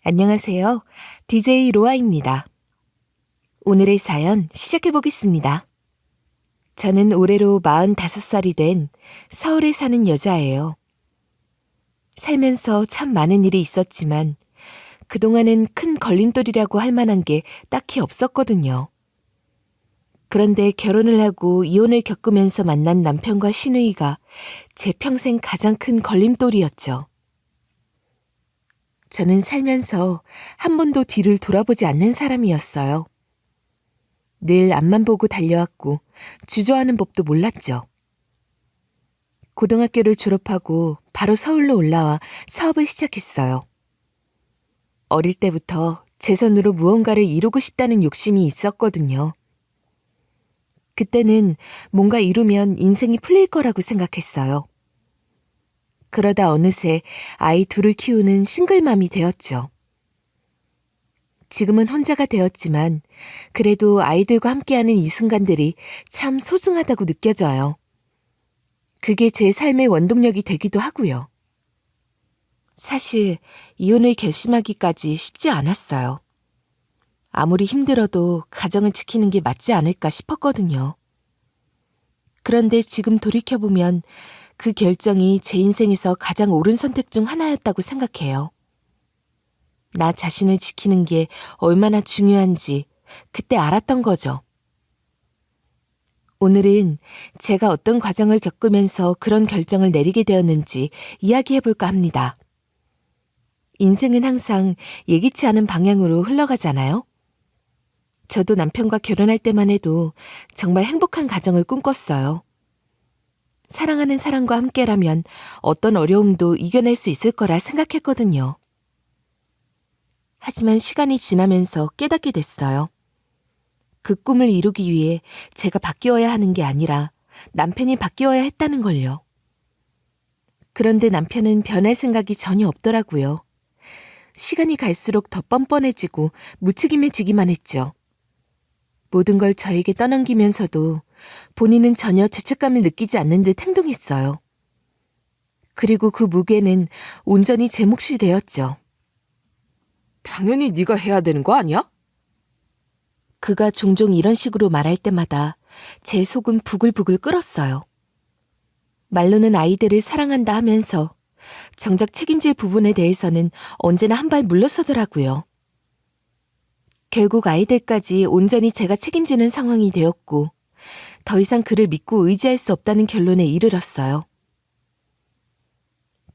안녕하세요. DJ 로아입니다. 오늘의 사연 시작해 보겠습니다. 저는 올해로 45살이 된 서울에 사는 여자예요. 살면서 참 많은 일이 있었지만 그동안은 큰 걸림돌이라고 할 만한 게 딱히 없었거든요. 그런데 결혼을 하고 이혼을 겪으면서 만난 남편과 시누이가 제 평생 가장 큰 걸림돌이었죠. 저는 살면서 한 번도 뒤를 돌아보지 않는 사람이었어요. 늘 앞만 보고 달려왔고 주저하는 법도 몰랐죠. 고등학교를 졸업하고 바로 서울로 올라와 사업을 시작했어요. 어릴 때부터 제 손으로 무언가를 이루고 싶다는 욕심이 있었거든요. 그때는 뭔가 이루면 인생이 풀릴 거라고 생각했어요. 그러다 어느새 아이 둘을 키우는 싱글맘이 되었죠. 지금은 혼자가 되었지만 그래도 아이들과 함께하는 이 순간들이 참 소중하다고 느껴져요. 그게 제 삶의 원동력이 되기도 하고요. 사실 이혼을 결심하기까지 쉽지 않았어요. 아무리 힘들어도 가정을 지키는 게 맞지 않을까 싶었거든요. 그런데 지금 돌이켜보면 그 결정이 제 인생에서 가장 옳은 선택 중 하나였다고 생각해요. 나 자신을 지키는 게 얼마나 중요한지 그때 알았던 거죠. 오늘은 제가 어떤 과정을 겪으면서 그런 결정을 내리게 되었는지 이야기해볼까 합니다. 인생은 항상 예기치 않은 방향으로 흘러가잖아요. 저도 남편과 결혼할 때만 해도 정말 행복한 가정을 꿈꿨어요. 사랑하는 사람과 함께라면 어떤 어려움도 이겨낼 수 있을 거라 생각했거든요. 하지만 시간이 지나면서 깨닫게 됐어요. 그 꿈을 이루기 위해 제가 바뀌어야 하는 게 아니라 남편이 바뀌어야 했다는 걸요. 그런데 남편은 변할 생각이 전혀 없더라고요. 시간이 갈수록 더 뻔뻔해지고 무책임해지기만 했죠. 모든 걸 저에게 떠넘기면서도 본인은 전혀 죄책감을 느끼지 않는 듯 행동했어요. 그리고 그 무게는 온전히 제 몫이 되었죠. 당연히 네가 해야 되는 거 아니야? 그가 종종 이런 식으로 말할 때마다 제 속은 부글부글 끓었어요. 말로는 아이들을 사랑한다 하면서 정작 책임질 부분에 대해서는 언제나 한 발 물러서더라고요. 결국 아이들까지 온전히 제가 책임지는 상황이 되었고 더 이상 그를 믿고 의지할 수 없다는 결론에 이르렀어요.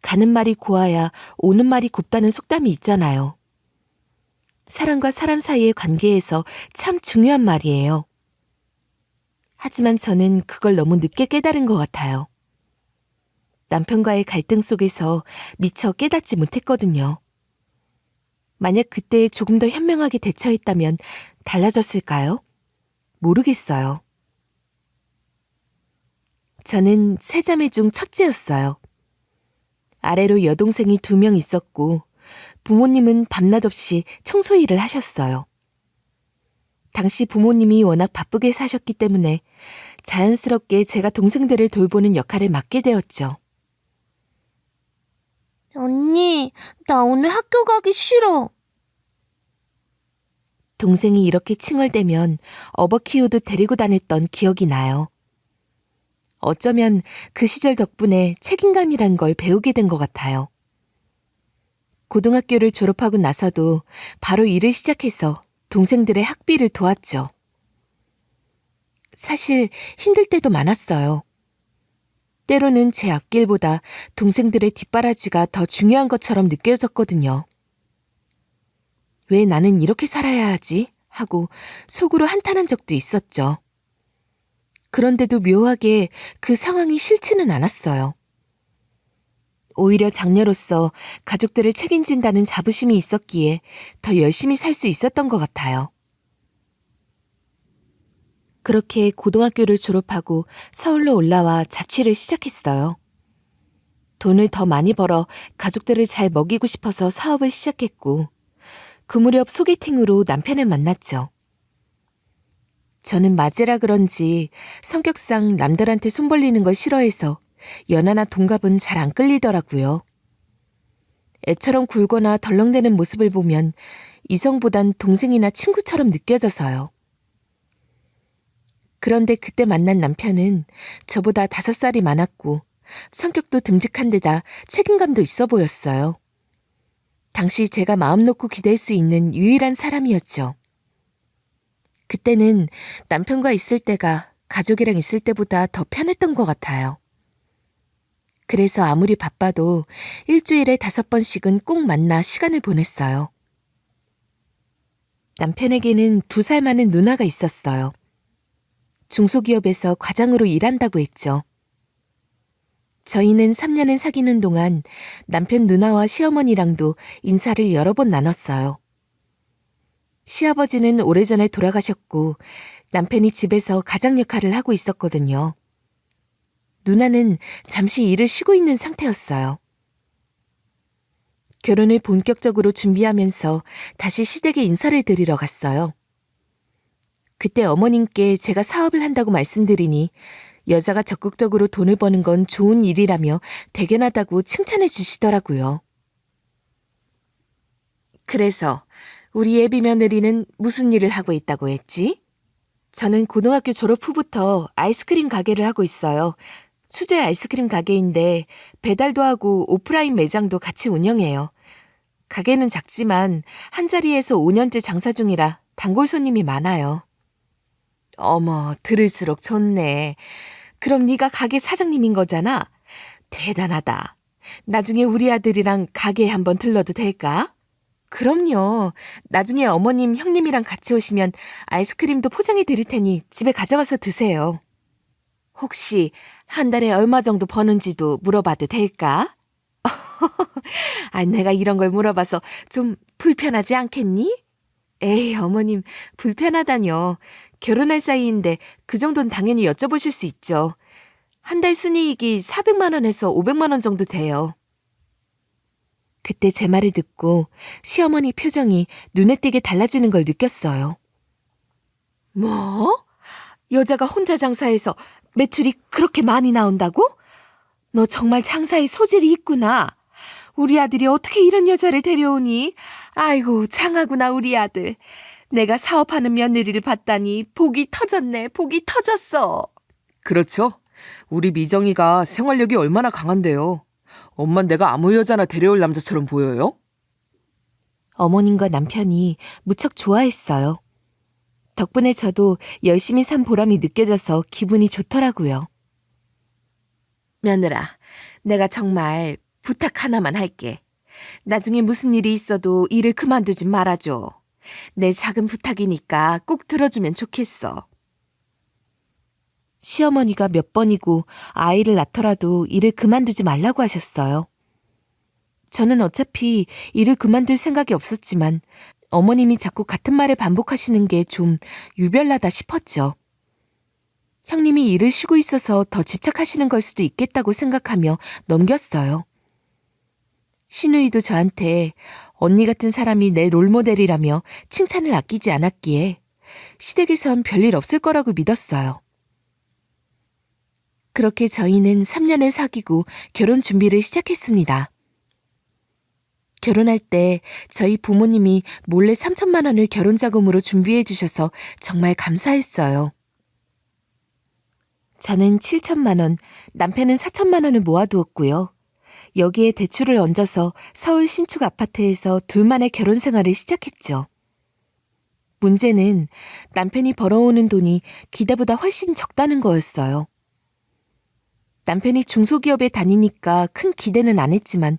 가는 말이 고와야 오는 말이 곱다는 속담이 있잖아요. 사람과 사람 사이의 관계에서 참 중요한 말이에요. 하지만 저는 그걸 너무 늦게 깨달은 것 같아요. 남편과의 갈등 속에서 미처 깨닫지 못했거든요. 만약 그때 조금 더 현명하게 대처했다면 달라졌을까요? 모르겠어요. 저는 세 자매 중 첫째였어요. 아래로 여동생이 2명 있었고 부모님은 밤낮 없이 청소 일을 하셨어요. 당시 부모님이 워낙 바쁘게 사셨기 때문에 자연스럽게 제가 동생들을 돌보는 역할을 맡게 되었죠. 언니, 나 오늘 학교 가기 싫어. 동생이 이렇게 칭얼대면 업어 키우듯 데리고 다녔던 기억이 나요. 어쩌면 그 시절 덕분에 책임감이란 걸 배우게 된 것 같아요. 고등학교를 졸업하고 나서도 바로 일을 시작해서 동생들의 학비를 도왔죠. 사실 힘들 때도 많았어요. 때로는 제 앞길보다 동생들의 뒷바라지가 더 중요한 것처럼 느껴졌거든요. 왜 나는 이렇게 살아야 하지? 하고 속으로 한탄한 적도 있었죠. 그런데도 묘하게 그 상황이 싫지는 않았어요. 오히려 장녀로서 가족들을 책임진다는 자부심이 있었기에 더 열심히 살 수 있었던 것 같아요. 그렇게 고등학교를 졸업하고 서울로 올라와 자취를 시작했어요. 돈을 더 많이 벌어 가족들을 잘 먹이고 싶어서 사업을 시작했고 그 무렵 소개팅으로 남편을 만났죠. 저는 맞이라 그런지 성격상 남들한테 손 벌리는 걸 싫어해서 연하나 동갑은 잘 안 끌리더라고요. 애처럼 굴거나 덜렁대는 모습을 보면 이성보단 동생이나 친구처럼 느껴져서요. 그런데 그때 만난 남편은 저보다 5살이 많았고 성격도 듬직한 데다 책임감도 있어 보였어요. 당시 제가 마음 놓고 기댈 수 있는 유일한 사람이었죠. 그때는 남편과 있을 때가 가족이랑 있을 때보다 더 편했던 것 같아요. 그래서 아무리 바빠도 일주일에 5번씩은 꼭 만나 시간을 보냈어요. 남편에게는 2살 많은 누나가 있었어요. 중소기업에서 과장으로 일한다고 했죠. 저희는 3년을 사귀는 동안 남편 누나와 시어머니랑도 인사를 여러 번 나눴어요. 시아버지는 오래전에 돌아가셨고 남편이 집에서 가장 역할을 하고 있었거든요. 누나는 잠시 일을 쉬고 있는 상태였어요. 결혼을 본격적으로 준비하면서 다시 시댁에 인사를 드리러 갔어요. 그때 어머님께 제가 사업을 한다고 말씀드리니 여자가 적극적으로 돈을 버는 건 좋은 일이라며 대견하다고 칭찬해 주시더라고요. 그래서 우리 예비 며느리는 무슨 일을 하고 있다고 했지? 저는 고등학교 졸업 후부터 아이스크림 가게를 하고 있어요. 수제 아이스크림 가게인데 배달도 하고 오프라인 매장도 같이 운영해요. 가게는 작지만 한 자리에서 5년째 장사 중이라 단골 손님이 많아요. 어머, 들을수록 좋네. 그럼 네가 가게 사장님인 거잖아? 대단하다. 나중에 우리 아들이랑 가게에 한번 들러도 될까? 그럼요. 나중에 어머님, 형님이랑 같이 오시면 아이스크림도 포장해 드릴 테니 집에 가져가서 드세요. 혹시 한 달에 얼마 정도 버는지도 물어봐도 될까? 아, 내가 이런 걸 물어봐서 좀 불편하지 않겠니? 에이, 어머님, 불편하다뇨. 결혼할 사이인데 그 정도는 당연히 여쭤보실 수 있죠. 한 달 순이익이 400만 원에서 500만 원 정도 돼요. 그때 제 말을 듣고 시어머니 표정이 눈에 띄게 달라지는 걸 느꼈어요. 뭐? 여자가 혼자 장사해서 매출이 그렇게 많이 나온다고? 너 정말 장사에 소질이 있구나. 우리 아들이 어떻게 이런 여자를 데려오니? 아이고, 장하구나, 우리 아들. 내가 사업하는 며느리를 봤다니 복이 터졌네, 복이 터졌어. 그렇죠. 우리 미정이가 생활력이 얼마나 강한데요. 엄만 내가 아무 여자나 데려올 남자처럼 보여요? 어머님과 남편이 무척 좋아했어요. 덕분에 저도 열심히 산 보람이 느껴져서 기분이 좋더라고요. 며느라, 내가 정말 부탁 하나만 할게. 나중에 무슨 일이 있어도 일을 그만두지 말아줘. 내 작은 부탁이니까 꼭 들어주면 좋겠어. 시어머니가 몇 번이고 아이를 낳더라도 일을 그만두지 말라고 하셨어요. 저는 어차피 일을 그만둘 생각이 없었지만 어머님이 자꾸 같은 말을 반복하시는 게 좀 유별나다 싶었죠. 형님이 일을 쉬고 있어서 더 집착하시는 걸 수도 있겠다고 생각하며 넘겼어요. 신우이도 저한테 언니 같은 사람이 내 롤모델이라며 칭찬을 아끼지 않았기에 시댁에선 별일 없을 거라고 믿었어요. 그렇게 저희는 3년을 사귀고 결혼 준비를 시작했습니다. 결혼할 때 저희 부모님이 몰래 3천만 원을 결혼자금으로 준비해 주셔서 정말 감사했어요. 저는 7천만 원, 남편은 4천만 원을 모아두었고요. 여기에 대출을 얹어서 서울 신축 아파트에서 둘만의 결혼 생활을 시작했죠. 문제는 남편이 벌어오는 돈이 기대보다 훨씬 적다는 거였어요. 남편이 중소기업에 다니니까 큰 기대는 안 했지만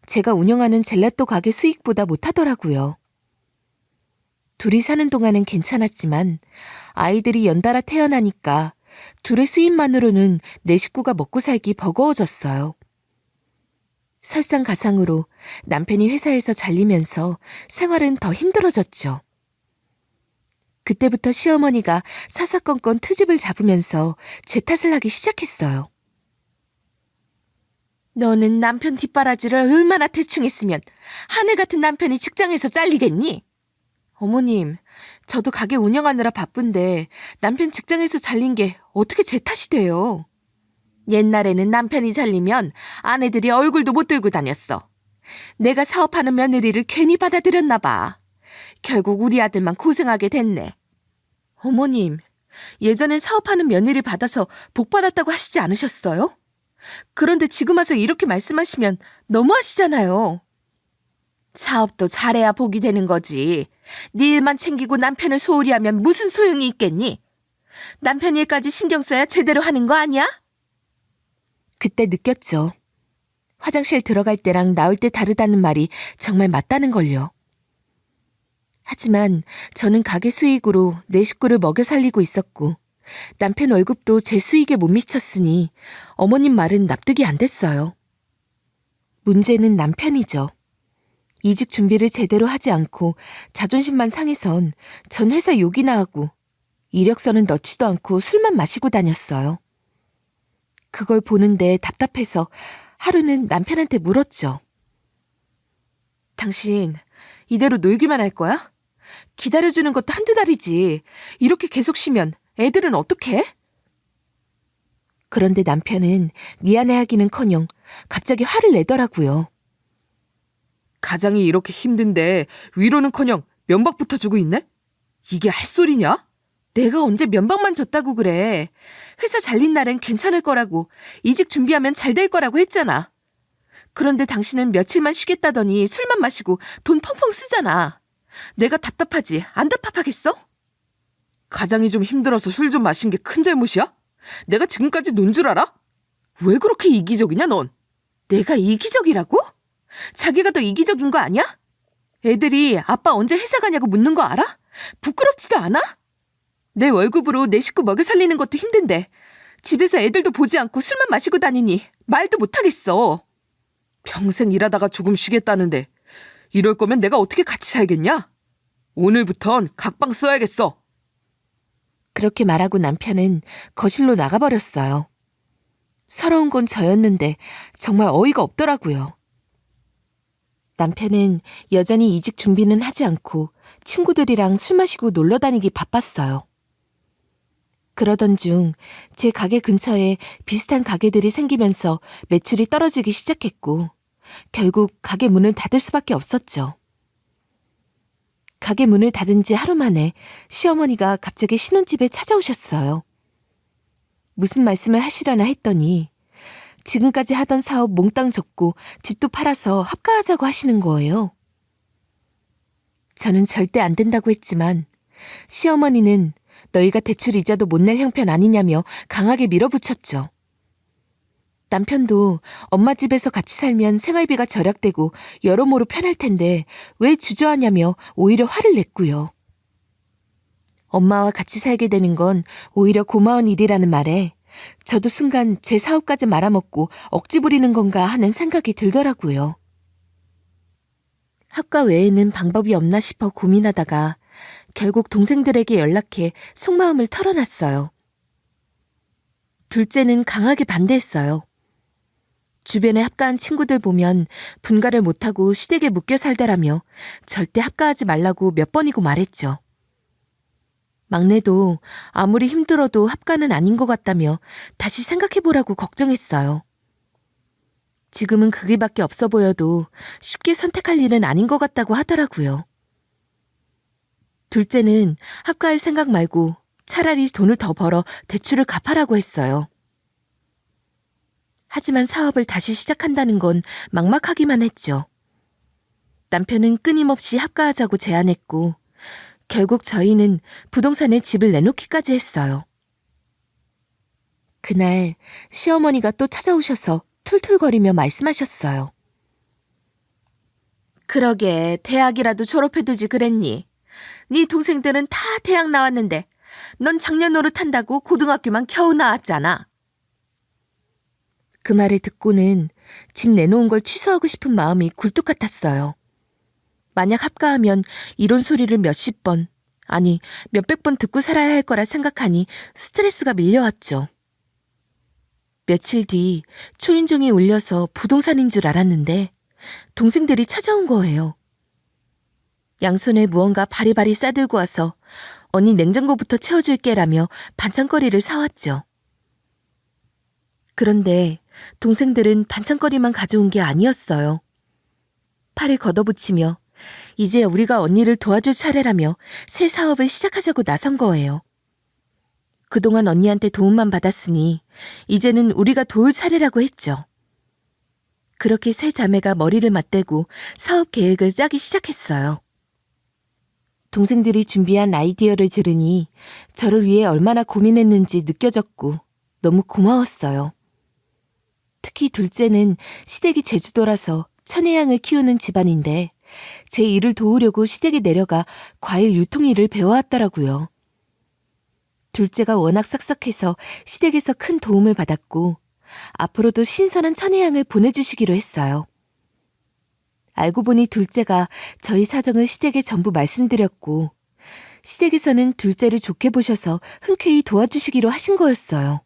제가 운영하는 젤라또 가게 수익보다 못하더라고요. 둘이 사는 동안은 괜찮았지만 아이들이 연달아 태어나니까 둘의 수입만으로는 내 식구가 먹고 살기 버거워졌어요. 설상가상으로 남편이 회사에서 잘리면서 생활은 더 힘들어졌죠. 그때부터 시어머니가 사사건건 트집을 잡으면서 제 탓을 하기 시작했어요. 너는 남편 뒷바라지를 얼마나 대충 했으면 하늘 같은 남편이 직장에서 잘리겠니? 어머님, 저도 가게 운영하느라 바쁜데 남편 직장에서 잘린 게 어떻게 제 탓이 돼요? 옛날에는 남편이 잘리면 아내들이 얼굴도 못 들고 다녔어. 내가 사업하는 며느리를 괜히 받아들였나 봐. 결국 우리 아들만 고생하게 됐네. 어머님, 예전엔 사업하는 며느리 받아서 복 받았다고 하시지 않으셨어요? 그런데 지금 와서 이렇게 말씀하시면 너무하시잖아요. 사업도 잘해야 복이 되는 거지. 네 일만 챙기고 남편을 소홀히 하면 무슨 소용이 있겠니? 남편 일까지 신경 써야 제대로 하는 거 아니야? 그때 느꼈죠. 화장실 들어갈 때랑 나올 때 다르다는 말이 정말 맞다는 걸요. 하지만 저는 가게 수익으로 내 식구를 먹여 살리고 있었고 남편 월급도 제 수익에 못 미쳤으니 어머님 말은 납득이 안 됐어요. 문제는 남편이죠. 이직 준비를 제대로 하지 않고 자존심만 상해선 전 회사 욕이나 하고 이력서는 넣지도 않고 술만 마시고 다녔어요. 그걸 보는데 답답해서 하루는 남편한테 물었죠. 당신 이대로 놀기만 할 거야? 기다려주는 것도 한두 달이지. 이렇게 계속 쉬면 애들은 어떡해? 그런데 남편은 미안해하기는커녕 갑자기 화를 내더라고요. 가장이 이렇게 힘든데 위로는커녕 면박부터 주고 있네? 이게 할 소리냐? 내가 언제 면박만 줬다고 그래. 회사 잘린 날엔 괜찮을 거라고, 이직 준비하면 잘 될 거라고 했잖아. 그런데 당신은 며칠만 쉬겠다더니 술만 마시고 돈 펑펑 쓰잖아. 내가 답답하지 안 답답하겠어? 가장이 좀 힘들어서 술 좀 마신 게 큰 잘못이야? 내가 지금까지 논 줄 알아? 왜 그렇게 이기적이냐 넌? 내가 이기적이라고? 자기가 더 이기적인 거 아니야? 애들이 아빠 언제 회사 가냐고 묻는 거 알아? 부끄럽지도 않아? 내 월급으로 내 식구 먹여 살리는 것도 힘든데 집에서 애들도 보지 않고 술만 마시고 다니니 말도 못하겠어. 평생 일하다가 조금 쉬겠다는데 이럴 거면 내가 어떻게 같이 살겠냐? 오늘부턴 각방 써야겠어. 그렇게 말하고 남편은 거실로 나가버렸어요. 서러운 건 저였는데 정말 어이가 없더라고요. 남편은 여전히 이직 준비는 하지 않고 친구들이랑 술 마시고 놀러 다니기 바빴어요. 그러던 중 제 가게 근처에 비슷한 가게들이 생기면서 매출이 떨어지기 시작했고 결국 가게 문을 닫을 수밖에 없었죠. 가게 문을 닫은 지 하루 만에 시어머니가 갑자기 신혼집에 찾아오셨어요. 무슨 말씀을 하시려나 했더니 지금까지 하던 사업 몽땅 접고 집도 팔아서 합가하자고 하시는 거예요. 저는 절대 안 된다고 했지만 시어머니는 너희가 대출 이자도 못 낼 형편 아니냐며 강하게 밀어붙였죠. 남편도 엄마 집에서 같이 살면 생활비가 절약되고 여러모로 편할 텐데 왜 주저하냐며 오히려 화를 냈고요. 엄마와 같이 살게 되는 건 오히려 고마운 일이라는 말에 저도 순간 제 사업까지 말아먹고 억지 부리는 건가 하는 생각이 들더라고요. 학과 외에는 방법이 없나 싶어 고민하다가 결국 동생들에게 연락해 속마음을 털어놨어요. 둘째는 강하게 반대했어요. 주변에 합가한 친구들 보면 분가를 못하고 시댁에 묶여 살더라며 절대 합가하지 말라고 몇 번이고 말했죠. 막내도 아무리 힘들어도 합가는 아닌 것 같다며 다시 생각해보라고 걱정했어요. 지금은 그 길밖에 없어 보여도 쉽게 선택할 일은 아닌 것 같다고 하더라고요. 둘째는 합가할 생각 말고 차라리 돈을 더 벌어 대출을 갚아라고 했어요. 하지만 사업을 다시 시작한다는 건 막막하기만 했죠. 남편은 끊임없이 합가하자고 제안했고 결국 저희는 부동산에 집을 내놓기까지 했어요. 그날 시어머니가 또 찾아오셔서 툴툴거리며 말씀하셨어요. 그러게 대학이라도 졸업해두지 그랬니? 네 동생들은 다 대학 나왔는데 넌 작년 노릇한다고 고등학교만 겨우 나왔잖아. 그 말을 듣고는 집 내놓은 걸 취소하고 싶은 마음이 굴뚝 같았어요. 만약 합가하면 이런 소리를 몇십 번, 아니 몇백 번 듣고 살아야 할 거라 생각하니 스트레스가 밀려왔죠. 며칠 뒤 초인종이 울려서 부동산인 줄 알았는데 동생들이 찾아온 거예요. 양손에 무언가 바리바리 싸들고 와서 언니 냉장고부터 채워줄게라며 반찬거리를 사왔죠. 그런데 동생들은 반찬거리만 가져온 게 아니었어요. 팔을 걷어붙이며 이제 우리가 언니를 도와줄 차례라며 새 사업을 시작하자고 나선 거예요. 그동안 언니한테 도움만 받았으니 이제는 우리가 도울 차례라고 했죠. 그렇게 세 자매가 머리를 맞대고 사업 계획을 짜기 시작했어요. 동생들이 준비한 아이디어를 들으니 저를 위해 얼마나 고민했는지 느껴졌고 너무 고마웠어요. 특히 둘째는 시댁이 제주도라서 천혜향을 키우는 집안인데 제 일을 도우려고 시댁에 내려가 과일 유통 일을 배워왔더라고요. 둘째가 워낙 싹싹해서 시댁에서 큰 도움을 받았고 앞으로도 신선한 천혜향을 보내주시기로 했어요. 알고 보니 둘째가 저희 사정을 시댁에 전부 말씀드렸고 시댁에서는 둘째를 좋게 보셔서 흔쾌히 도와주시기로 하신 거였어요.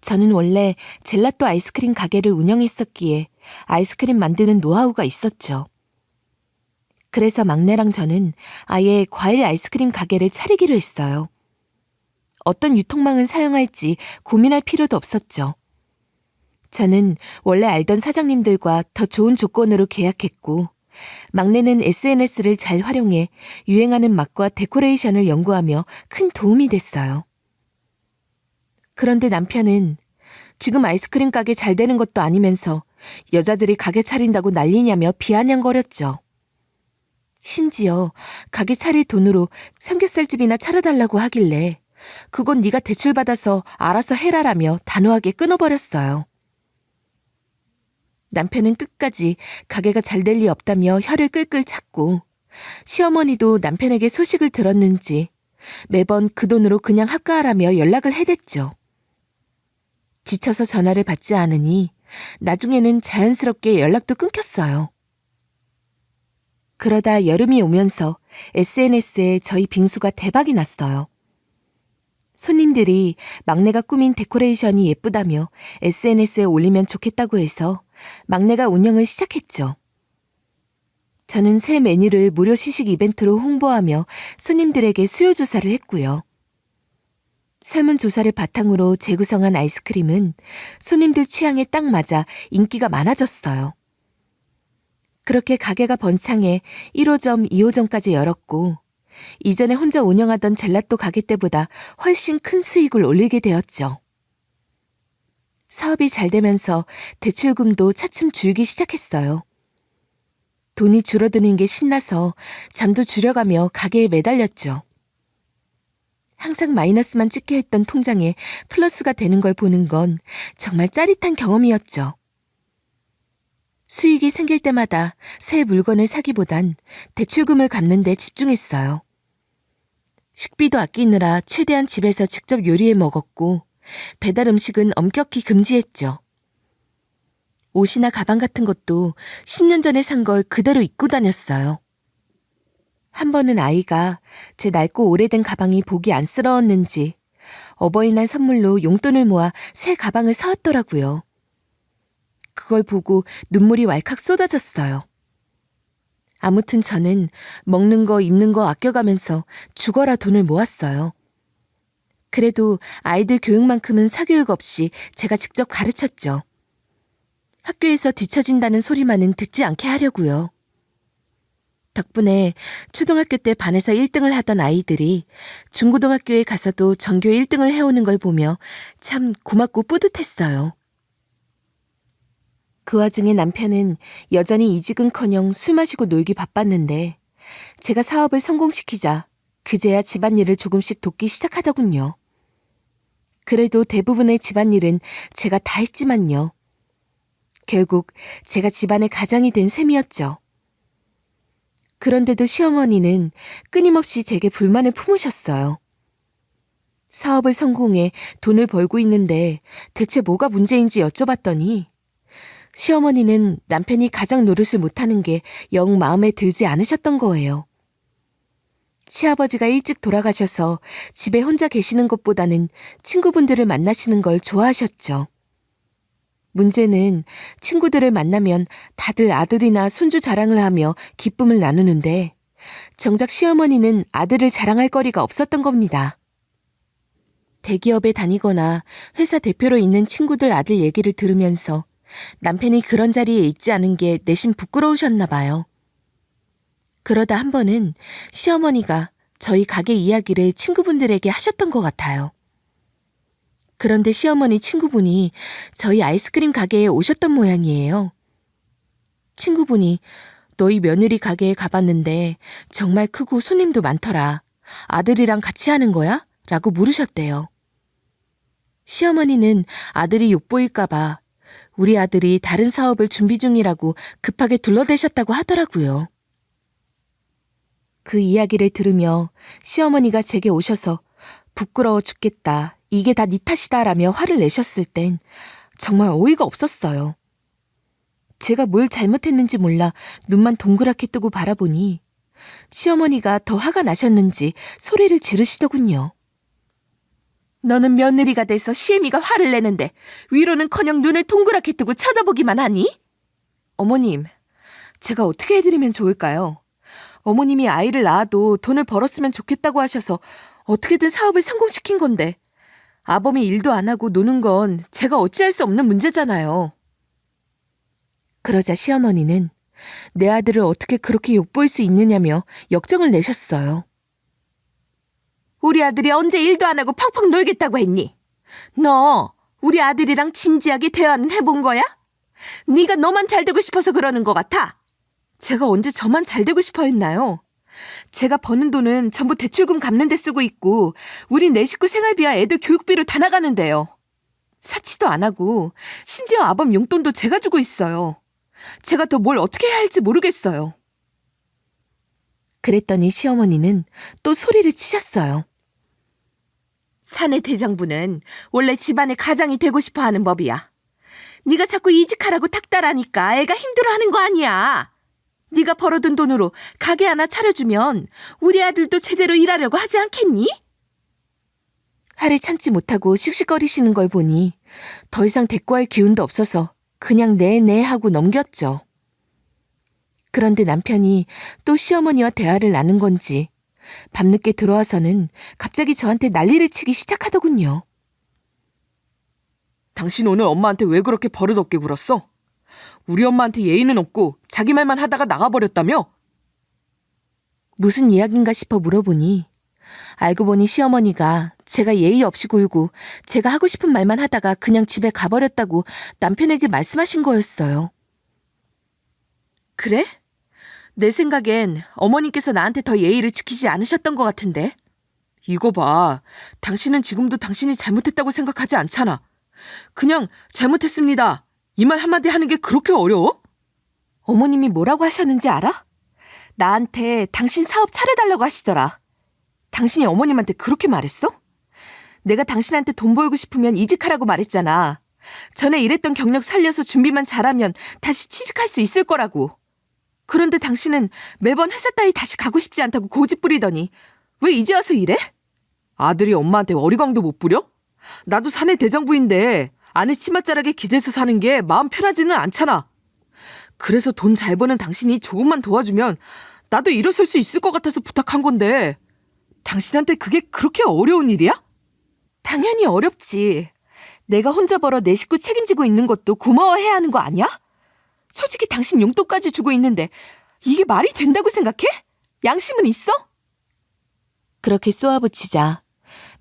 저는 원래 젤라또 아이스크림 가게를 운영했었기에 아이스크림 만드는 노하우가 있었죠. 그래서 막내랑 저는 아예 과일 아이스크림 가게를 차리기로 했어요. 어떤 유통망을 사용할지 고민할 필요도 없었죠. 저는 원래 알던 사장님들과 더 좋은 조건으로 계약했고 막내는 SNS를 잘 활용해 유행하는 맛과 데코레이션을 연구하며 큰 도움이 됐어요. 그런데 남편은 지금 아이스크림 가게 잘 되는 것도 아니면서 여자들이 가게 차린다고 난리냐며 비아냥거렸죠. 심지어 가게 차릴 돈으로 삼겹살집이나 차려달라고 하길래 그건 네가 대출받아서 알아서 해라라며 단호하게 끊어버렸어요. 남편은 끝까지 가게가 잘 될 리 없다며 혀를 끌끌 찼고 시어머니도 남편에게 소식을 들었는지 매번 그 돈으로 그냥 합가하라며 연락을 해댔죠. 지쳐서 전화를 받지 않으니 나중에는 자연스럽게 연락도 끊겼어요. 그러다 여름이 오면서 SNS에 저희 빙수가 대박이 났어요. 손님들이 막내가 꾸민 데코레이션이 예쁘다며 SNS에 올리면 좋겠다고 해서 막내가 운영을 시작했죠. 저는 새 메뉴를 무료 시식 이벤트로 홍보하며 손님들에게 수요 조사를 했고요. 설문조사를 바탕으로 재구성한 아이스크림은 손님들 취향에 딱 맞아 인기가 많아졌어요. 그렇게 가게가 번창해 1호점, 2호점까지 열었고 이전에 혼자 운영하던 젤라또 가게 때보다 훨씬 큰 수익을 올리게 되었죠. 사업이 잘 되면서 대출금도 차츰 줄기 시작했어요. 돈이 줄어드는 게 신나서 잠도 줄여가며 가게에 매달렸죠. 항상 마이너스만 찍혀있던 통장에 플러스가 되는 걸 보는 건 정말 짜릿한 경험이었죠. 수익이 생길 때마다 새 물건을 사기보단 대출금을 갚는 데 집중했어요. 식비도 아끼느라 최대한 집에서 직접 요리해 먹었고 배달 음식은 엄격히 금지했죠. 옷이나 가방 같은 것도 10년 전에 산 걸 그대로 입고 다녔어요. 한 번은 아이가 제 낡고 오래된 가방이 보기 안쓰러웠는지 어버이날 선물로 용돈을 모아 새 가방을 사왔더라고요. 그걸 보고 눈물이 왈칵 쏟아졌어요. 아무튼 저는 먹는 거 입는 거 아껴가면서 죽어라 돈을 모았어요. 그래도 아이들 교육만큼은 사교육 없이 제가 직접 가르쳤죠. 학교에서 뒤처진다는 소리만은 듣지 않게 하려고요. 덕분에 초등학교 때 반에서 1등을 하던 아이들이 중고등학교에 가서도 전교 1등을 해오는 걸 보며 참 고맙고 뿌듯했어요. 그 와중에 남편은 여전히 이직은커녕 술 마시고 놀기 바빴는데 제가 사업을 성공시키자 그제야 집안일을 조금씩 돕기 시작하더군요. 그래도 대부분의 집안일은 제가 다 했지만요. 결국 제가 집안의 가장이 된 셈이었죠. 그런데도 시어머니는 끊임없이 제게 불만을 품으셨어요. 사업을 성공해 돈을 벌고 있는데 대체 뭐가 문제인지 여쭤봤더니 시어머니는 남편이 가장 노릇을 못하는 게 영 마음에 들지 않으셨던 거예요. 시아버지가 일찍 돌아가셔서 집에 혼자 계시는 것보다는 친구분들을 만나시는 걸 좋아하셨죠. 문제는 친구들을 만나면 다들 아들이나 손주 자랑을 하며 기쁨을 나누는데 정작 시어머니는 아들을 자랑할 거리가 없었던 겁니다. 대기업에 다니거나 회사 대표로 있는 친구들 아들 얘기를 들으면서 남편이 그런 자리에 있지 않은 게 내심 부끄러우셨나 봐요. 그러다 한 번은 시어머니가 저희 가게 이야기를 친구분들에게 하셨던 것 같아요. 그런데 시어머니 친구분이 저희 아이스크림 가게에 오셨던 모양이에요. 친구분이 너희 며느리 가게에 가봤는데 정말 크고 손님도 많더라. 아들이랑 같이 하는 거야? 라고 물으셨대요. 시어머니는 아들이 욕보일까봐 우리 아들이 다른 사업을 준비 중이라고 급하게 둘러대셨다고 하더라고요. 그 이야기를 들으며 시어머니가 제게 오셔서 부끄러워 죽겠다. 이게 다 네 탓이다라며 화를 내셨을 땐 정말 어이가 없었어요. 제가 뭘 잘못했는지 몰라 눈만 동그랗게 뜨고 바라보니 시어머니가 더 화가 나셨는지 소리를 지르시더군요. 너는 며느리가 돼서 시애미가 화를 내는데 위로는커녕 눈을 동그랗게 뜨고 쳐다보기만 하니? 어머님, 제가 어떻게 해드리면 좋을까요? 어머님이 아이를 낳아도 돈을 벌었으면 좋겠다고 하셔서 어떻게든 사업을 성공시킨 건데 아범이 일도 안 하고 노는 건 제가 어찌할 수 없는 문제잖아요. 그러자 시어머니는 내 아들을 어떻게 그렇게 욕보일 수 있느냐며 역정을 내셨어요. 우리 아들이 언제 일도 안 하고 펑펑 놀겠다고 했니? 너 우리 아들이랑 진지하게 대화는 해본 거야? 네가 너만 잘 되고 싶어서 그러는 것 같아. 제가 언제 저만 잘 되고 싶어 했나요? 제가 버는 돈은 전부 대출금 갚는 데 쓰고 있고 우리 네 식구 생활비와 애들 교육비로 다 나가는데요. 사치도 안 하고 심지어 아범 용돈도 제가 주고 있어요. 제가 더 뭘 어떻게 해야 할지 모르겠어요. 그랬더니 시어머니는 또 소리를 치셨어요. 사내 대장부는 원래 집안의 가장이 되고 싶어 하는 법이야. 네가 자꾸 이직하라고 닥달하니까 애가 힘들어하는 거 아니야. 네가 벌어둔 돈으로 가게 하나 차려주면 우리 아들도 제대로 일하려고 하지 않겠니? 화를 참지 못하고 씩씩거리시는 걸 보니 더 이상 대꾸할 기운도 없어서 그냥 네네 하고 넘겼죠. 그런데 남편이 또 시어머니와 대화를 나눈 건지 밤늦게 들어와서는 갑자기 저한테 난리를 치기 시작하더군요. 당신 오늘 엄마한테 왜 그렇게 버릇없게 굴었어? 우리 엄마한테 예의는 없고 자기 말만 하다가 나가버렸다며? 무슨 이야기인가 싶어 물어보니 알고 보니 시어머니가 제가 예의 없이 굴고 제가 하고 싶은 말만 하다가 그냥 집에 가버렸다고 남편에게 말씀하신 거였어요. 그래? 내 생각엔 어머님께서 나한테 더 예의를 지키지 않으셨던 것 같은데. 이거 봐. 당신은 지금도 당신이 잘못했다고 생각하지 않잖아. 그냥 잘못했습니다. 이 말 한마디 하는 게 그렇게 어려워? 어머님이 뭐라고 하셨는지 알아? 나한테 당신 사업 차려달라고 하시더라. 당신이 어머님한테 그렇게 말했어? 내가 당신한테 돈 벌고 싶으면 이직하라고 말했잖아. 전에 일했던 경력 살려서 준비만 잘하면 다시 취직할 수 있을 거라고. 그런데 당신은 매번 회사 따위 다시 가고 싶지 않다고 고집 부리더니 왜 이제 와서 이래? 아들이 엄마한테 어리광도 못 부려? 나도 사내 대장부인데 아내 치맛자락에 기대서 사는 게 마음 편하지는 않잖아. 그래서 돈 잘 버는 당신이 조금만 도와주면 나도 일어설 수 있을 것 같아서 부탁한 건데 당신한테 그게 그렇게 어려운 일이야? 당연히 어렵지. 내가 혼자 벌어 내 식구 책임지고 있는 것도 고마워해야 하는 거 아니야? 솔직히 당신 용돈까지 주고 있는데 이게 말이 된다고 생각해? 양심은 있어? 그렇게 쏘아붙이자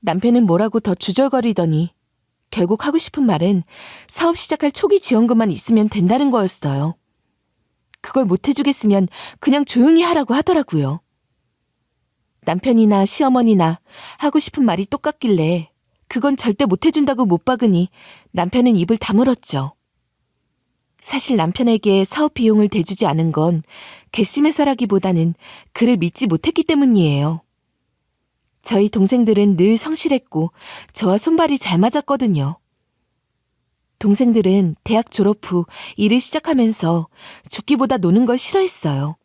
남편은 뭐라고 더 주절거리더니 결국 하고 싶은 말은 사업 시작할 초기 지원금만 있으면 된다는 거였어요. 그걸 못 해주겠으면 그냥 조용히 하라고 하더라고요. 남편이나 시어머니나 하고 싶은 말이 똑같길래 그건 절대 못 해준다고 못 박으니 남편은 입을 다물었죠. 사실 남편에게 사업 비용을 대주지 않은 건 괘씸해서라기보다는 그를 믿지 못했기 때문이에요. 저희 동생들은 늘 성실했고 저와 손발이 잘 맞았거든요. 동생들은 대학 졸업 후 일을 시작하면서 죽기보다 노는 걸 싫어했어요.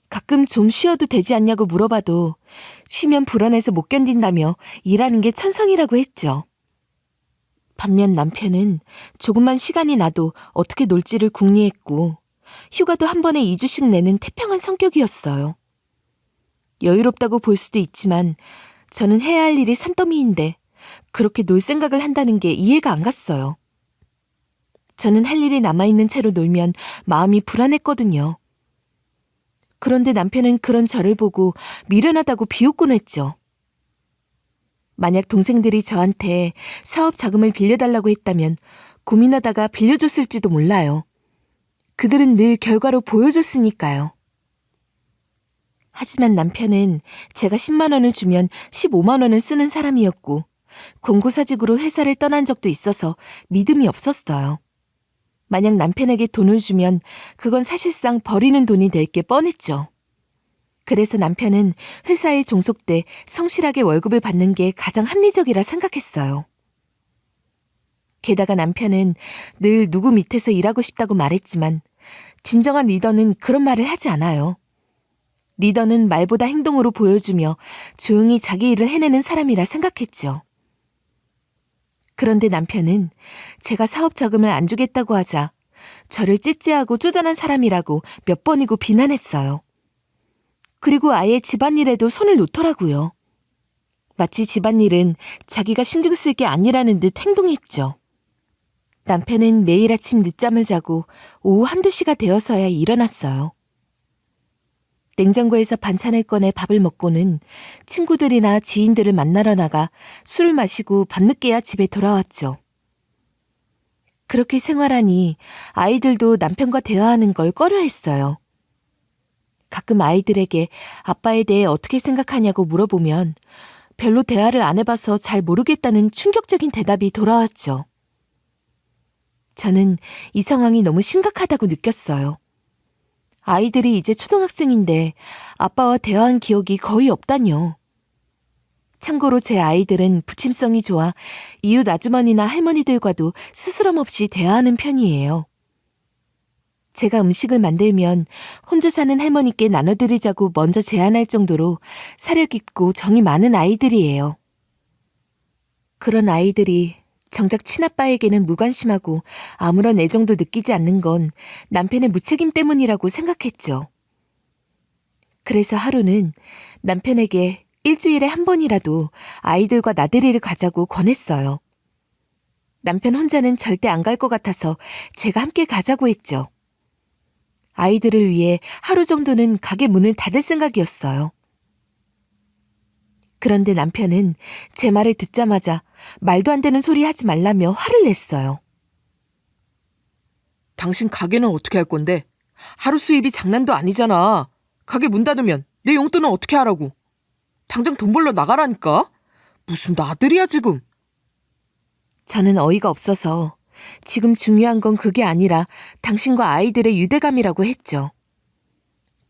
가끔 좀 쉬어도 되지 않냐고 물어봐도 쉬면 불안해서 못 견딘다며 일하는 게 천성이라고 했죠. 반면 남편은 조금만 시간이 나도 어떻게 놀지를 궁리했고 휴가도 한 번에 2주씩 내는 태평한 성격이었어요. 여유롭다고 볼 수도 있지만 저는 해야 할 일이 산더미인데 그렇게 놀 생각을 한다는 게 이해가 안 갔어요. 저는 할 일이 남아있는 채로 놀면 마음이 불안했거든요. 그런데 남편은 그런 저를 보고 미련하다고 비웃곤 했죠. 만약 동생들이 저한테 사업 자금을 빌려달라고 했다면 고민하다가 빌려줬을지도 몰라요. 그들은 늘 결과로 보여줬으니까요. 하지만 남편은 제가 10만 원을 주면 15만 원을 쓰는 사람이었고 권고사직으로 회사를 떠난 적도 있어서 믿음이 없었어요. 만약 남편에게 돈을 주면 그건 사실상 버리는 돈이 될 게 뻔했죠. 그래서 남편은 회사에 종속돼 성실하게 월급을 받는 게 가장 합리적이라 생각했어요. 게다가 남편은 늘 누구 밑에서 일하고 싶다고 말했지만 진정한 리더는 그런 말을 하지 않아요. 리더는 말보다 행동으로 보여주며 조용히 자기 일을 해내는 사람이라 생각했죠. 그런데 남편은 제가 사업 자금을 안 주겠다고 하자 저를 찌찌하고 쪼잔한 사람이라고 몇 번이고 비난했어요. 그리고 아예 집안일에도 손을 놓더라고요. 마치 집안일은 자기가 신경 쓸 게 아니라는 듯 행동했죠. 남편은 매일 아침 늦잠을 자고 오후 1~2시가 되어서야 일어났어요. 냉장고에서 반찬을 꺼내 밥을 먹고는 친구들이나 지인들을 만나러 나가 술을 마시고 밤늦게야 집에 돌아왔죠. 그렇게 생활하니 아이들도 남편과 대화하는 걸 꺼려했어요. 가끔 아이들에게 아빠에 대해 어떻게 생각하냐고 물어보면 별로 대화를 안 해봐서 잘 모르겠다는 충격적인 대답이 돌아왔죠. 저는 이 상황이 너무 심각하다고 느꼈어요. 아이들이 이제 초등학생인데 아빠와 대화한 기억이 거의 없다뇨. 참고로 제 아이들은 부침성이 좋아 이웃 아주머니나 할머니들과도 스스럼 없이 대화하는 편이에요. 제가 음식을 만들면 혼자 사는 할머니께 나눠드리자고 먼저 제안할 정도로 사려 깊고 정이 많은 아이들이에요. 그런 아이들이 정작 친아빠에게는 무관심하고 아무런 애정도 느끼지 않는 건 남편의 무책임 때문이라고 생각했죠. 그래서 하루는 남편에게 일주일에 한 번이라도 아이들과 나들이를 가자고 권했어요. 남편 혼자는 절대 안 갈 것 같아서 제가 함께 가자고 했죠. 아이들을 위해 하루 정도는 가게 문을 닫을 생각이었어요. 그런데 남편은 제 말을 듣자마자 말도 안 되는 소리 하지 말라며 화를 냈어요. 당신 가게는 어떻게 할 건데? 하루 수입이 장난도 아니잖아. 가게 문 닫으면 내 용돈은 어떻게 하라고? 당장 돈 벌러 나가라니까? 무슨 나들이야 지금? 저는 어이가 없어서 지금 중요한 건 그게 아니라 당신과 아이들의 유대감이라고 했죠.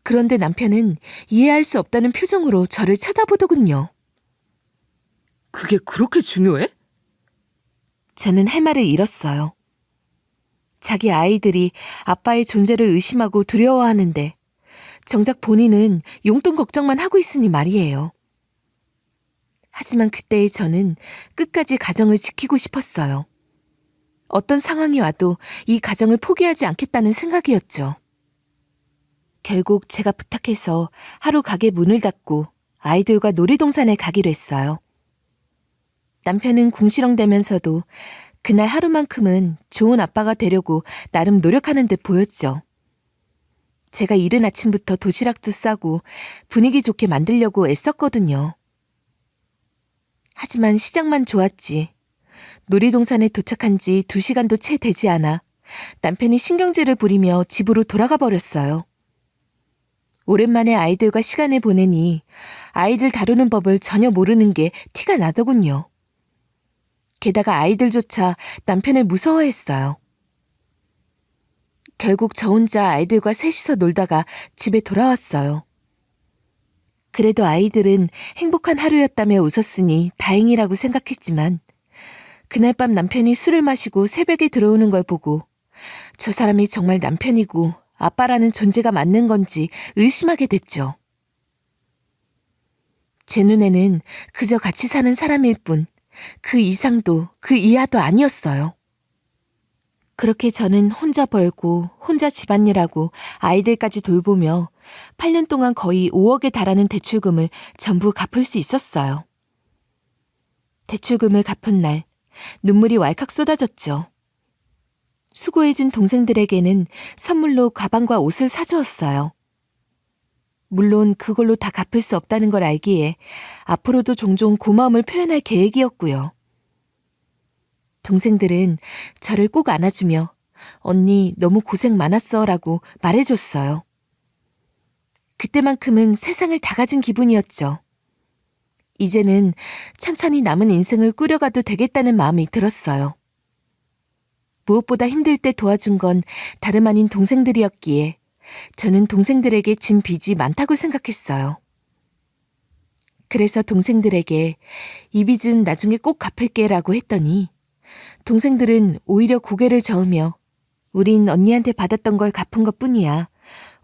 그런데 남편은 이해할 수 없다는 표정으로 저를 쳐다보더군요. 그게 그렇게 중요해? 저는 할 말을 잃었어요. 자기 아이들이 아빠의 존재를 의심하고 두려워하는데 정작 본인은 용돈 걱정만 하고 있으니 말이에요. 하지만 그때의 저는 끝까지 가정을 지키고 싶었어요. 어떤 상황이 와도 이 가정을 포기하지 않겠다는 생각이었죠. 결국 제가 부탁해서 하루 가게 문을 닫고 아이들과 놀이동산에 가기로 했어요. 남편은 궁시렁대면서도 그날 하루만큼은 좋은 아빠가 되려고 나름 노력하는 듯 보였죠. 제가 이른 아침부터 도시락도 싸고 분위기 좋게 만들려고 애썼거든요. 하지만 시작만 좋았지. 놀이동산에 도착한 지 2시간도 채 되지 않아 남편이 신경질을 부리며 집으로 돌아가 버렸어요. 오랜만에 아이들과 시간을 보내니 아이들 다루는 법을 전혀 모르는 게 티가 나더군요. 게다가 아이들조차 남편을 무서워했어요. 결국 저 혼자 아이들과 셋이서 놀다가 집에 돌아왔어요. 그래도 아이들은 행복한 하루였다며 웃었으니 다행이라고 생각했지만 그날 밤 남편이 술을 마시고 새벽에 들어오는 걸 보고 저 사람이 정말 남편이고 아빠라는 존재가 맞는 건지 의심하게 됐죠. 제 눈에는 그저 같이 사는 사람일 뿐 그 이상도 그 이하도 아니었어요. 그렇게 저는 혼자 벌고 혼자 집안일하고 아이들까지 돌보며 8년 동안 거의 5억에 달하는 대출금을 전부 갚을 수 있었어요. 대출금을 갚은 날 눈물이 왈칵 쏟아졌죠. 수고해준 동생들에게는 선물로 가방과 옷을 사주었어요. 물론 그걸로 다 갚을 수 없다는 걸 알기에 앞으로도 종종 고마움을 표현할 계획이었고요. 동생들은 저를 꼭 안아주며 언니 너무 고생 많았어 라고 말해줬어요. 그때만큼은 세상을 다 가진 기분이었죠. 이제는 천천히 남은 인생을 꾸려가도 되겠다는 마음이 들었어요. 무엇보다 힘들 때 도와준 건 다름 아닌 동생들이었기에 저는 동생들에게 진 빚이 많다고 생각했어요. 그래서 동생들에게 이 빚은 나중에 꼭 갚을게 라고 했더니 동생들은 오히려 고개를 저으며 우린 언니한테 받았던 걸 갚은 것 뿐이야.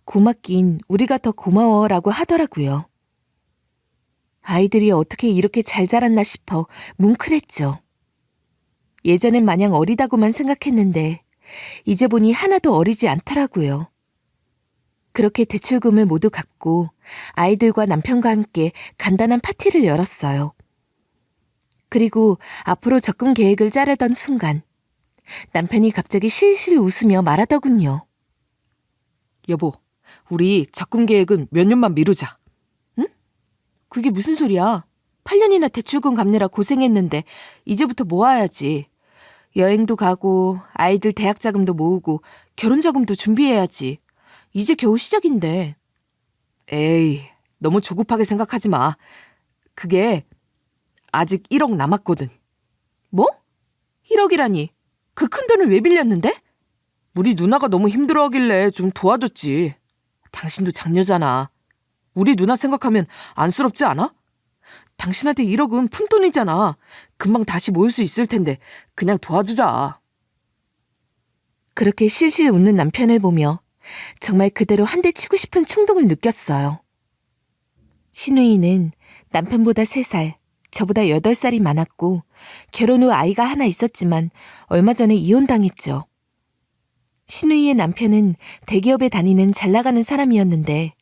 고맙긴 우리가 더 고마워 라고 하더라고요. 아이들이 어떻게 이렇게 잘 자랐나 싶어 뭉클했죠. 예전엔 마냥 어리다고만 생각했는데 이제 보니 하나도 어리지 않더라고요. 그렇게 대출금을 모두 갚고 아이들과 남편과 함께 간단한 파티를 열었어요. 그리고 앞으로 적금 계획을 짜려던 순간 남편이 갑자기 실실 웃으며 말하더군요. 여보, 우리 적금 계획은 몇 년만 미루자. 응? 그게 무슨 소리야? 8년이나 대출금 갚느라 고생했는데 이제부터 모아야지. 여행도 가고 아이들 대학 자금도 모으고 결혼 자금도 준비해야지. 이제 겨우 시작인데. 에이, 너무 조급하게 생각하지 마. 그게 아직 1억 남았거든. 뭐? 1억이라니. 그 큰 돈을 왜 빌렸는데? 우리 누나가 너무 힘들어하길래 좀 도와줬지. 당신도 장녀잖아. 우리 누나 생각하면 안쓰럽지 않아? 당신한테 1억은 푼돈이잖아. 금방 다시 모을 수 있을 텐데 그냥 도와주자. 그렇게 실실 웃는 남편을 보며 정말 그대로 한 대 치고 싶은 충동을 느꼈어요. 신우이는 남편보다 3살, 저보다 8살이 많았고 결혼 후 아이가 하나 있었지만 얼마 전에 이혼당했죠. 신우이의 남편은 대기업에 다니는 잘 나가는 사람이었는데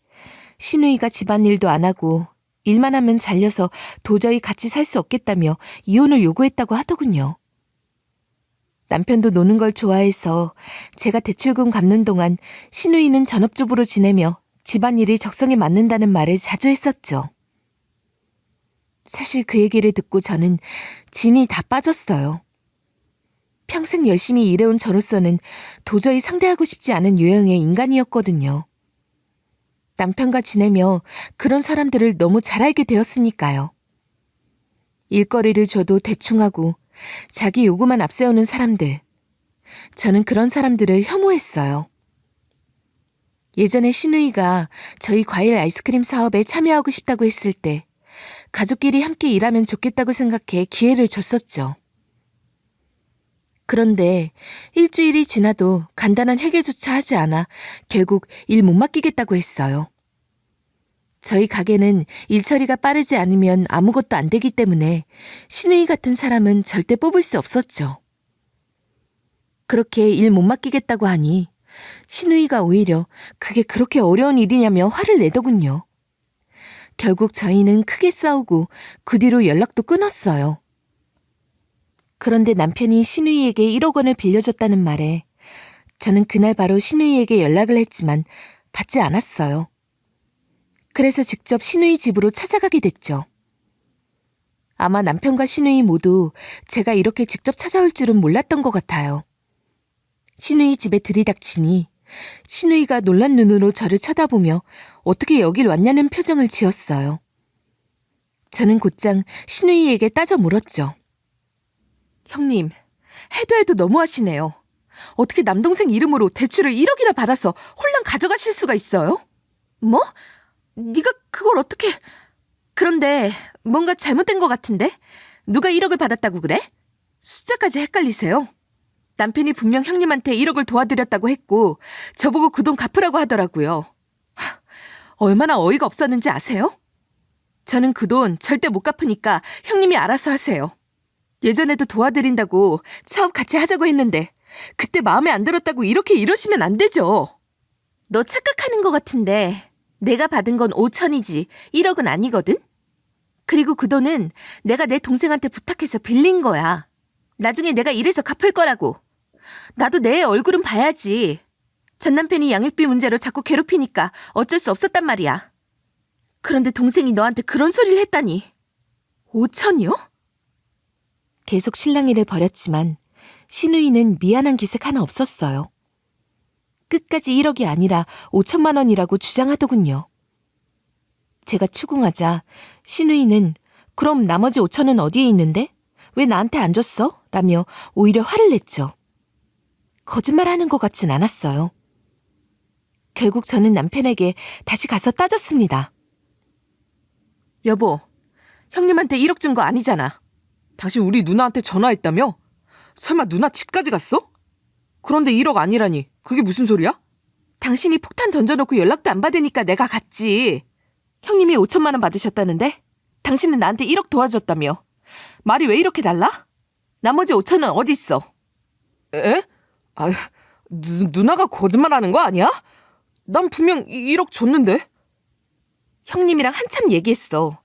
신우이가 집안일도 안 하고 일만 하면 잘려서 도저히 같이 살 수 없겠다며 이혼을 요구했다고 하더군요. 남편도 노는 걸 좋아해서 제가 대출금 갚는 동안 신우이는 전업주부로 지내며 집안일이 적성에 맞는다는 말을 자주 했었죠. 사실 그 얘기를 듣고 저는 진이 다 빠졌어요. 평생 열심히 일해온 저로서는 도저히 상대하고 싶지 않은 유형의 인간이었거든요. 남편과 지내며 그런 사람들을 너무 잘 알게 되었으니까요. 일거리를 줘도 대충 하고 자기 요구만 앞세우는 사람들. 저는 그런 사람들을 혐오했어요. 예전에 신우이가 저희 과일 아이스크림 사업에 참여하고 싶다고 했을 때 가족끼리 함께 일하면 좋겠다고 생각해 기회를 줬었죠. 그런데 일주일이 지나도 간단한 회계조차 하지 않아 결국 일 못 맡기겠다고 했어요. 저희 가게는 일 처리가 빠르지 않으면 아무것도 안 되기 때문에 신우이 같은 사람은 절대 뽑을 수 없었죠. 그렇게 일 못 맡기겠다고 하니 신우이가 오히려 그게 그렇게 어려운 일이냐며 화를 내더군요. 결국 저희는 크게 싸우고 그 뒤로 연락도 끊었어요. 그런데 남편이 신우이에게 1억 원을 빌려줬다는 말에 저는 그날 바로 신우이에게 연락을 했지만 받지 않았어요. 그래서 직접 신우이 집으로 찾아가게 됐죠. 아마 남편과 신우이 모두 제가 이렇게 직접 찾아올 줄은 몰랐던 것 같아요. 신우이 집에 들이닥치니 신우이가 놀란 눈으로 저를 쳐다보며 어떻게 여길 왔냐는 표정을 지었어요. 저는 곧장 신우이에게 따져 물었죠. 형님, 해도 해도 너무하시네요. 어떻게 남동생 이름으로 대출을 1억이나 받아서 홀랑 가져가실 수가 있어요? 뭐? 네가 그걸 어떻게... 그런데 뭔가 잘못된 것 같은데? 누가 1억을 받았다고 그래? 숫자까지 헷갈리세요. 남편이 분명 형님한테 1억을 도와드렸다고 했고 저보고 그 돈 갚으라고 하더라고요. 얼마나 어이가 없었는지 아세요? 저는 그 돈 절대 못 갚으니까 형님이 알아서 하세요. 예전에도 도와드린다고 사업 같이 하자고 했는데 그때 마음에 안 들었다고 이렇게 이러시면 안 되죠. 너 착각하는 것 같은데 내가 받은 건 5천이지 1억은 아니거든? 그리고 그 돈은 내가 내 동생한테 부탁해서 빌린 거야. 나중에 내가 일해서 갚을 거라고. 나도 내 얼굴은 봐야지. 전 남편이 양육비 문제로 자꾸 괴롭히니까 어쩔 수 없었단 말이야. 그런데 동생이 너한테 그런 소리를 했다니. 5천이요? 계속 실랑이를 벌였지만 신우이는 미안한 기색 하나 없었어요. 끝까지 1억이 아니라 5천만 원이라고 주장하더군요. 제가 추궁하자 신우이는 그럼 나머지 5천은 어디에 있는데? 왜 나한테 안 줬어? 라며 오히려 화를 냈죠. 거짓말하는 것 같진 않았어요. 결국 저는 남편에게 다시 가서 따졌습니다. 여보, 형님한테 1억 준 거 아니잖아. 당신 우리 누나한테 전화했다며? 설마 누나 집까지 갔어? 그런데 1억 아니라니. 그게 무슨 소리야? 당신이 폭탄 던져놓고 연락도 안 받으니까 내가 갔지. 형님이 5천만 원 받으셨다는데 당신은 나한테 1억 도와줬다며. 말이 왜 이렇게 달라? 나머지 5천은 어디 있어? 에? 아, 누나가 거짓말하는 거 아니야? 난 분명 1억 줬는데. 형님이랑 한참 얘기했어.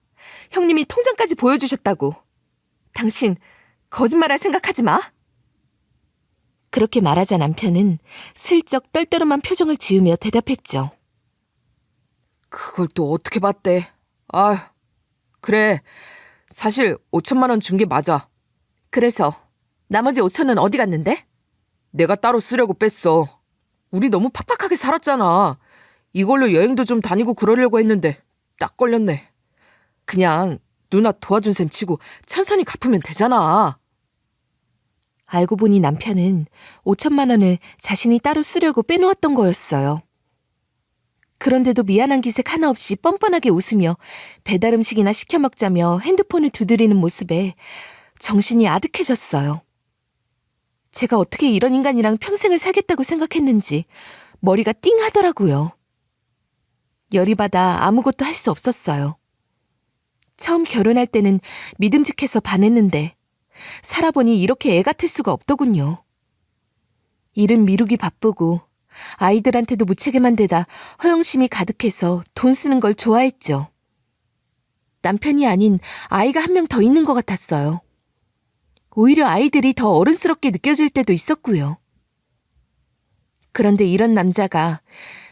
형님이 통장까지 보여주셨다고. 당신 거짓말할 생각하지 마. 그렇게 말하자 남편은 슬쩍 떨떠름한 표정을 지으며 대답했죠. 그걸 또 어떻게 봤대? 아, 그래. 사실 5천만 원 준 게 맞아. 그래서 나머지 5천은 어디 갔는데? 내가 따로 쓰려고 뺐어. 우리 너무 팍팍하게 살았잖아. 이걸로 여행도 좀 다니고 그러려고 했는데 딱 걸렸네. 그냥 누나 도와준 셈 치고 천천히 갚으면 되잖아. 알고 보니 남편은 5천만 원을 자신이 따로 쓰려고 빼놓았던 거였어요. 그런데도 미안한 기색 하나 없이 뻔뻔하게 웃으며 배달 음식이나 시켜 먹자며 핸드폰을 두드리는 모습에 정신이 아득해졌어요. 제가 어떻게 이런 인간이랑 평생을 살겠다고 생각했는지 머리가 띵 하더라고요. 열이 받아 아무것도 할 수 없었어요. 처음 결혼할 때는 믿음직해서 반했는데 살아보니 이렇게 애 같을 수가 없더군요. 일은 미루기 바쁘고 아이들한테도 무책임한 데다 허영심이 가득해서 돈 쓰는 걸 좋아했죠. 남편이 아닌 아이가 한 명 더 있는 것 같았어요. 오히려 아이들이 더 어른스럽게 느껴질 때도 있었고요. 그런데 이런 남자가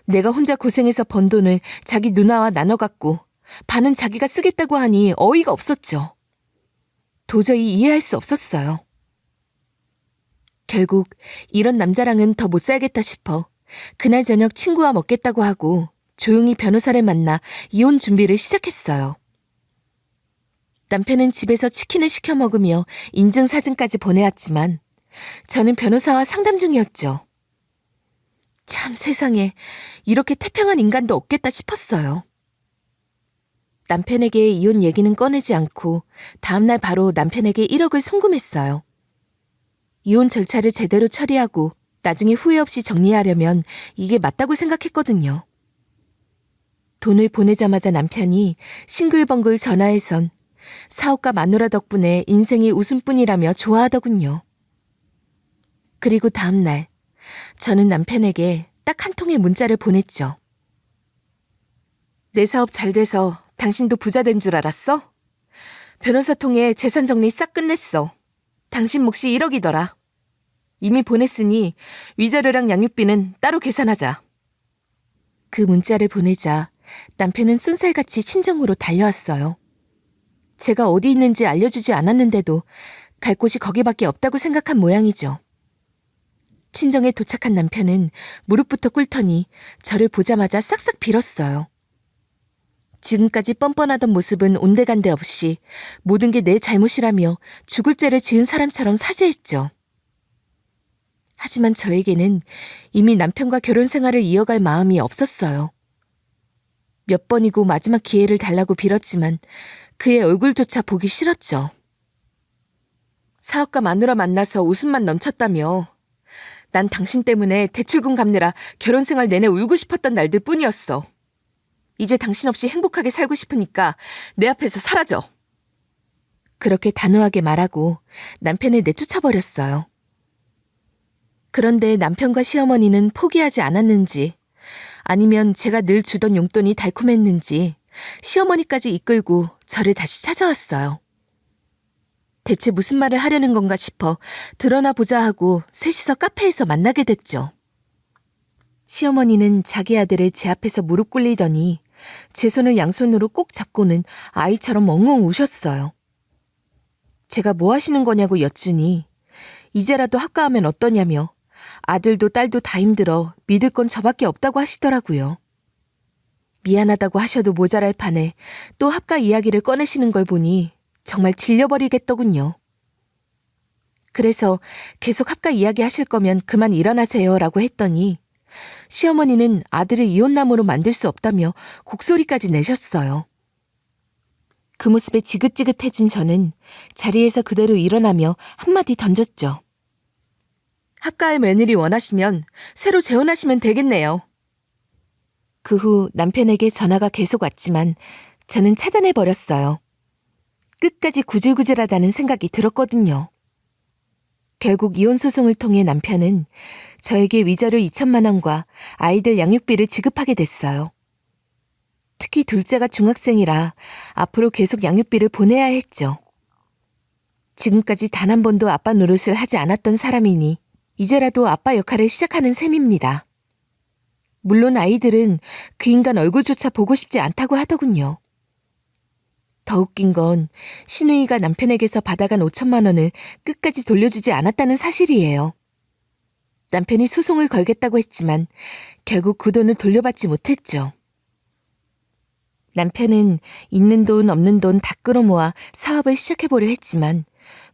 내가 혼자 고생해서 번 돈을 자기 누나와 나눠 갖고 반은 자기가 쓰겠다고 하니 어이가 없었죠. 도저히 이해할 수 없었어요. 결국 이런 남자랑은 더 못 살겠다 싶어 그날 저녁 친구와 먹겠다고 하고 조용히 변호사를 만나 이혼 준비를 시작했어요. 남편은 집에서 치킨을 시켜 먹으며 인증사진까지 보내왔지만 저는 변호사와 상담 중이었죠. 참 세상에 이렇게 태평한 인간도 없겠다 싶었어요. 남편에게 이혼 얘기는 꺼내지 않고 다음날 바로 남편에게 1억을 송금했어요. 이혼 절차를 제대로 처리하고 나중에 후회 없이 정리하려면 이게 맞다고 생각했거든요. 돈을 보내자마자 남편이 싱글벙글 전화해선 사업가 마누라 덕분에 인생이 웃음뿐이라며 좋아하더군요. 그리고 다음날 저는 남편에게 딱 한 통의 문자를 보냈죠. 내 사업 잘 돼서 당신도 부자 된 줄 알았어? 변호사 통해 재산 정리 싹 끝냈어. 당신 몫이 1억이더라. 이미 보냈으니 위자료랑 양육비는 따로 계산하자. 그 문자를 보내자 남편은 쏜살같이 친정으로 달려왔어요. 제가 어디 있는지 알려주지 않았는데도 갈 곳이 거기밖에 없다고 생각한 모양이죠. 친정에 도착한 남편은 무릎부터 꿇더니 저를 보자마자 싹싹 빌었어요. 지금까지 뻔뻔하던 모습은 온데간데 없이 모든 게 내 잘못이라며 죽을 죄를 지은 사람처럼 사죄했죠. 하지만 저에게는 이미 남편과 결혼 생활을 이어갈 마음이 없었어요. 몇 번이고 마지막 기회를 달라고 빌었지만 그의 얼굴조차 보기 싫었죠. 사업가 마누라 만나서 웃음만 넘쳤다며. 난 당신 때문에 대출금 갚느라 결혼 생활 내내 울고 싶었던 날들 뿐이었어. 이제 당신 없이 행복하게 살고 싶으니까 내 앞에서 사라져. 그렇게 단호하게 말하고 남편을 내쫓아버렸어요. 그런데 남편과 시어머니는 포기하지 않았는지 아니면 제가 늘 주던 용돈이 달콤했는지 시어머니까지 이끌고 저를 다시 찾아왔어요. 대체 무슨 말을 하려는 건가 싶어 드러나 보자 하고 셋이서 카페에서 만나게 됐죠. 시어머니는 자기 아들을 제 앞에서 무릎 꿇리더니 제 손을 양손으로 꼭 잡고는 아이처럼 엉엉 우셨어요. 제가 뭐 하시는 거냐고 여쭈니 이제라도 합가하면 어떠냐며 아들도 딸도 다 힘들어 믿을 건 저밖에 없다고 하시더라고요. 미안하다고 하셔도 모자랄 판에 또 합가 이야기를 꺼내시는 걸 보니 정말 질려버리겠더군요. 그래서 계속 합가 이야기 하실 거면 그만 일어나세요 라고 했더니 시어머니는 아들을 이혼남으로 만들 수 없다며 곡소리까지 내셨어요. 그 모습에 지긋지긋해진 저는 자리에서 그대로 일어나며 한마디 던졌죠. 합가의 며느리 원하시면 새로 재혼하시면 되겠네요. 그 후 남편에게 전화가 계속 왔지만 저는 차단해버렸어요. 끝까지 구질구질하다는 생각이 들었거든요. 결국 이혼 소송을 통해 남편은 저에게 위자료 2천만 원과 아이들 양육비를 지급하게 됐어요. 특히 둘째가 중학생이라 앞으로 계속 양육비를 보내야 했죠. 지금까지 단 한 번도 아빠 노릇을 하지 않았던 사람이니 이제라도 아빠 역할을 시작하는 셈입니다. 물론 아이들은 그 인간 얼굴조차 보고 싶지 않다고 하더군요. 더 웃긴 건 신우이가 남편에게서 받아간 5천만 원을 끝까지 돌려주지 않았다는 사실이에요. 남편이 소송을 걸겠다고 했지만 결국 그 돈을 돌려받지 못했죠. 남편은 있는 돈 없는 돈 다 끌어모아 사업을 시작해보려 했지만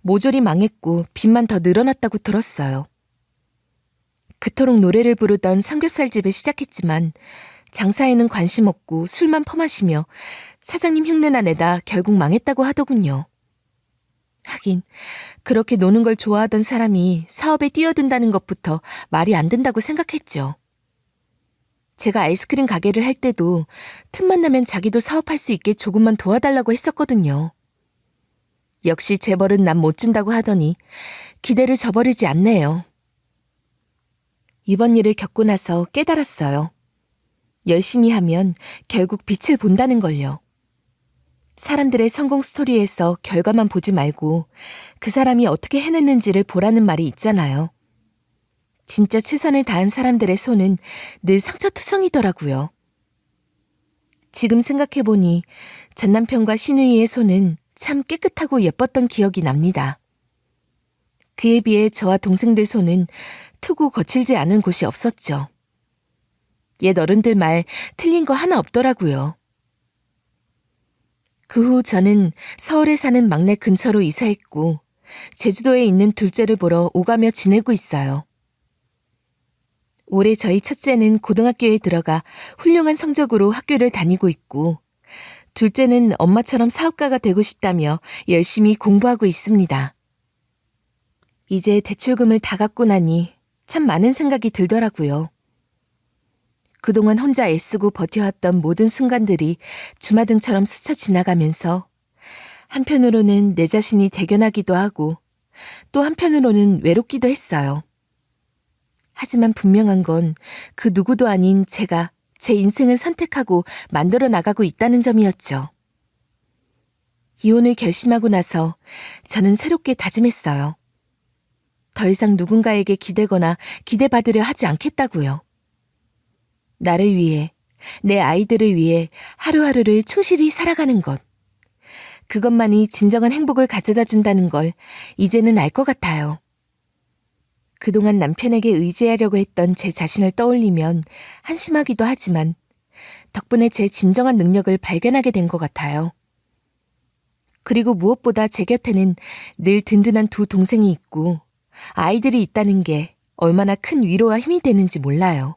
모조리 망했고 빚만 더 늘어났다고 들었어요. 그토록 노래를 부르던 삼겹살집을 시작했지만 장사에는 관심 없고 술만 퍼마시며 사장님 흉내나 내다 결국 망했다고 하더군요. 하긴 그렇게 노는 걸 좋아하던 사람이 사업에 뛰어든다는 것부터 말이 안 된다고 생각했죠. 제가 아이스크림 가게를 할 때도 틈만 나면 자기도 사업할 수 있게 조금만 도와달라고 했었거든요. 역시 재벌은 남 못 준다고 하더니 기대를 저버리지 않네요. 이번 일을 겪고 나서 깨달았어요. 열심히 하면 결국 빛을 본다는 걸요. 사람들의 성공 스토리에서 결과만 보지 말고 그 사람이 어떻게 해냈는지를 보라는 말이 있잖아요. 진짜 최선을 다한 사람들의 손은 늘 상처투성이더라고요. 지금 생각해보니 전 남편과 신우이의 손은 참 깨끗하고 예뻤던 기억이 납니다. 그에 비해 저와 동생들 손은 트고 거칠지 않은 곳이 없었죠. 옛 어른들 말 틀린 거 하나 없더라고요. 그 후 저는 서울에 사는 막내 근처로 이사했고 제주도에 있는 둘째를 보러 오가며 지내고 있어요. 올해 저희 첫째는 고등학교에 들어가 훌륭한 성적으로 학교를 다니고 있고 둘째는 엄마처럼 사업가가 되고 싶다며 열심히 공부하고 있습니다. 이제 대출금을 다 갚고 나니 참 많은 생각이 들더라고요. 그동안 혼자 애쓰고 버텨왔던 모든 순간들이 주마등처럼 스쳐 지나가면서 한편으로는 내 자신이 대견하기도 하고 또 한편으로는 외롭기도 했어요. 하지만 분명한 건 그 누구도 아닌 제가 제 인생을 선택하고 만들어 나가고 있다는 점이었죠. 이혼을 결심하고 나서 저는 새롭게 다짐했어요. 더 이상 누군가에게 기대거나 기대받으려 하지 않겠다고요. 나를 위해, 내 아이들을 위해 하루하루를 충실히 살아가는 것. 그것만이 진정한 행복을 가져다 준다는 걸 이제는 알 것 같아요. 그동안 남편에게 의지하려고 했던 제 자신을 떠올리면 한심하기도 하지만 덕분에 제 진정한 능력을 발견하게 된 것 같아요. 그리고 무엇보다 제 곁에는 늘 든든한 두 동생이 있고 아이들이 있다는 게 얼마나 큰 위로와 힘이 되는지 몰라요.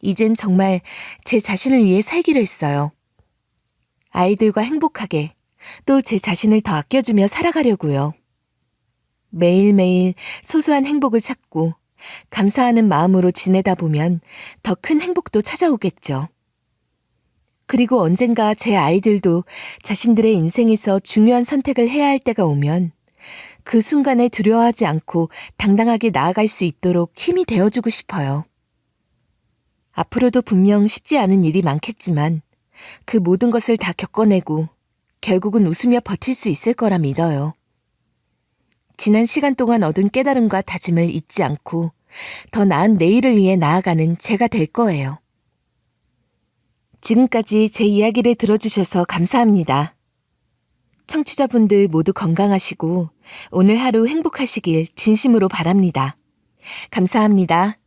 이젠 정말 제 자신을 위해 살기로 했어요. 아이들과 행복하게 또 제 자신을 더 아껴주며 살아가려고요. 매일매일 소소한 행복을 찾고 감사하는 마음으로 지내다 보면 더 큰 행복도 찾아오겠죠. 그리고 언젠가 제 아이들도 자신들의 인생에서 중요한 선택을 해야 할 때가 오면 그 순간에 두려워하지 않고 당당하게 나아갈 수 있도록 힘이 되어주고 싶어요. 앞으로도 분명 쉽지 않은 일이 많겠지만 그 모든 것을 다 겪어내고 결국은 웃으며 버틸 수 있을 거라 믿어요. 지난 시간 동안 얻은 깨달음과 다짐을 잊지 않고 더 나은 내일을 위해 나아가는 제가 될 거예요. 지금까지 제 이야기를 들어주셔서 감사합니다. 청취자분들 모두 건강하시고 오늘 하루 행복하시길 진심으로 바랍니다. 감사합니다.